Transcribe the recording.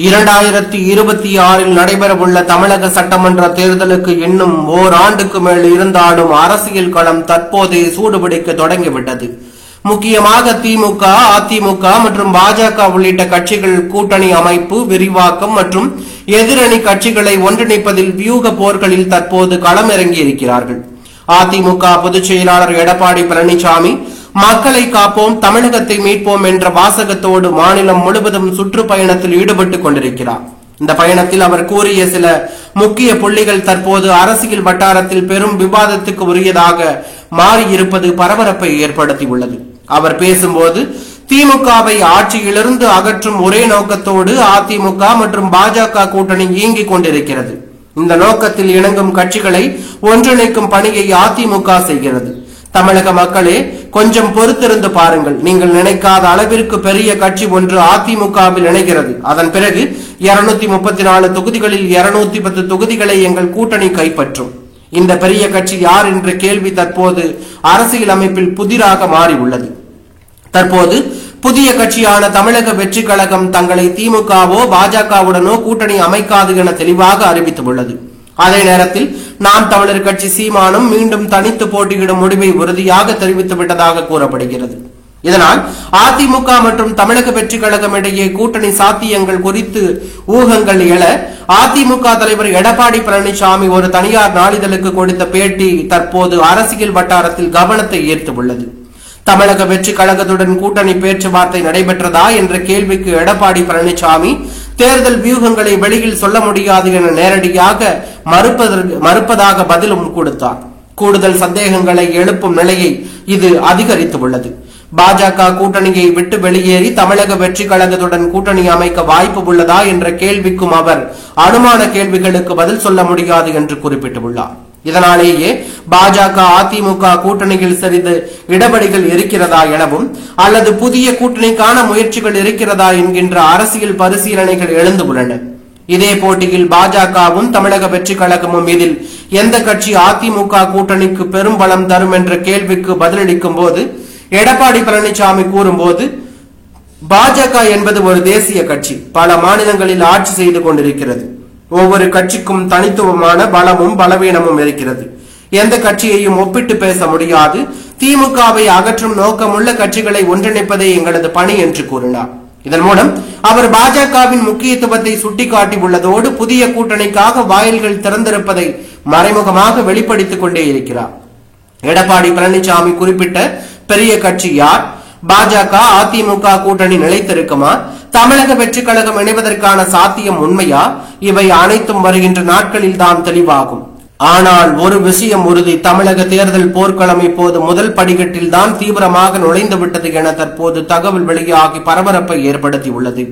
2026 நடைபெறவுள்ள தமிழக சட்டமன்ற தேர்தலுக்கு இன்னும் ஓராண்டுக்கு மேல் இருந்தாலும் அரசியல் களம் தற்போதே சூடுபிடிக்க தொடங்கிவிட்டது. முக்கியமாக திமுக, அதிமுக மற்றும் பாஜக உள்ளிட்ட கட்சிகள் கூட்டணி அமைப்பு, விரிவாக்கம் மற்றும் எதிரணி கட்சிகளை ஒன்றிணைப்பதில் வியூக போர்களில் தற்போது களமிறங்கி இருக்கிறார்கள். அதிமுக பொதுச் செயலாளர் எடப்பாடி பழனிசாமி மக்களை காப்போம், தமிழகத்தை மீட்போம் என்ற வாசகத்தோடு மாநிலம் முழுவதும் சுற்றுப்பயணத்தில் ஈடுபட்டுக் கொண்டிருக்கிறார். இந்த பயணத்தில் அவர் கூறிய சில முக்கிய புள்ளிகள் தற்போது அரசியல் வட்டாரத்தில் பெரும் விவாதத்துக்கு உரியதாக மாறியிருப்பது பரபரப்பை ஏற்படுத்தியுள்ளது. அவர் பேசும்போது திமுகவை ஆட்சியிலிருந்து அகற்றும் ஒரே நோக்கத்தோடு அதிமுக மற்றும் பாஜக கூட்டணி இயங்கிக் கொண்டிருக்கிறது. இந்த நோக்கத்தில் இணங்கும் கட்சிகளை ஒன்றிணைக்கும் பணியை அதிமுக செய்கிறது. தமிழக மக்களே, கொஞ்சம் பொறுத்திருந்து பாருங்கள். நீங்கள் நினைக்காத அளவிற்கு பெரிய கட்சி ஒன்று அதிமுகவில் இணைகிறது. அதன் பிறகு 234 தொகுதிகளில் 210 தொகுதிகளை எங்கள் கூட்டணி கைப்பற்றும். இந்த பெரிய கட்சி யார் என்ற கேள்வி தற்போது அரசியல் அமைப்பில் புதிராக மாறியுள்ளது. தற்போது புதிய கட்சியான தமிழக வெற்றி கழகம் தங்களை திமுகவோ பாஜகவுடனோ கூட்டணி அமைக்காது என தெளிவாக அறிவித்துள்ளது. அதே நேரத்தில் நாம் தமிழர் கட்சி சீமானும் மீண்டும் தனித்து போட்டியிடும் முடிவை உறுதியாக தெரிவித்துவிட்டதாக கூறப்படுகிறது. இதனால் அதிமுக மற்றும் தமிழக வெற்றி கழகம் இடையே கூட்டணி சாத்தியங்கள் குறித்து ஊகங்கள் எழ அதிமுக தலைவர் எடப்பாடி பழனிசாமி ஒரு தனியார் நாளிதழுக்கு கொடுத்த பேட்டி தற்போது அரசியல் வட்டாரத்தில் கவனத்தை ஈர்த்துள்ளது. தமிழக வெற்றி கழகத்துடன் கூட்டணி பேச்சுவார்த்தை நடைபெற்றதா என்ற கேள்விக்கு எடப்பாடி பழனிசாமி தேர்தல் வியூகங்களை வெளியில் சொல்ல முடியாது என நேரடியாக மறுப்பதாக பதிலும் கொடுத்தார். கூடுதல் சந்தேகங்களை எழுப்பும் நிலையை இது அதிகரித்துள்ளது. பாஜக கூட்டணியை விட்டு வெளியேறி தமிழக வெற்றி கழகத்துடன் கூட்டணி அமைக்க வாய்ப்பு உள்ளதா என்ற கேள்விக்கும் அவர் அனுமான கேள்விகளுக்கு பதில் சொல்ல முடியாது என்று குறிப்பிட்டுள்ளார். இதனாலேயே பாஜக அதிமுக கூட்டணியில் சிறிது இடபடிகள் இருக்கிறதா எனவும் அல்லது புதிய கூட்டணிக்கான முயற்சிகள் இருக்கிறதா என்கின்ற அரசியல் பரிசீலனைகள் எழுந்துள்ளன. இதே போட்டியில் பாஜகவும் தமிழக வெற்றி கழகமும் இதில் எந்த கட்சி அதிமுக கூட்டணிக்கு பெரும் பலம் தரும் என்ற கேள்விக்கு பதிலளிக்கும் போது எடப்பாடி பழனிசாமி கூறும்போது, பாஜக என்பது ஒரு தேசிய கட்சி, பல மாநிலங்களில் ஆட்சி செய்து கொண்டிருக்கிறது. ஒவ்வொரு கட்சிக்கும் தனித்துவமான பலமும் பலவீனமும் இருக்கிறது. எந்த கட்சியையும் ஒப்பிட்டு பேச முடியாது. திமுகவை அகற்றும் நோக்கமுள்ள கட்சிகளை ஒன்றிணைப்பதே எங்களது பணி என்று கூறினார். இதன் மூலம் அவர் பாஜகவின் முக்கியத்துவத்தை சுட்டிக்காட்டியுள்ளதோடு புதிய கூட்டணிக்காக வாயில்கள் திறந்திருப்பதை மறைமுகமாக வெளிப்படுத்திக் கொண்டே இருக்கிறார். எடப்பாடி பழனிசாமி குறிப்பிட்ட பெரிய கட்சி யார்? பாஜக அதிமுக கூட்டணி நிலைத்திருக்குமா? தமிழக வெற்றி கழகம் இணைவதற்கான சாத்தியம் உண்மையா? இவை அனைத்தும் வருகின்ற நாட்களில் தான் தெளிவாகும். ஆனால் ஒரு விஷயம் உறுதி, தமிழக தேர்தல் போர்க்களம் இப்போது முதல் படிக்கட்டில் தான் தீவிரமாக நுழைந்துவிட்டது என தற்போது தகவல் வெளியாகி பரபரப்பை ஏற்படுத்தியுள்ளது.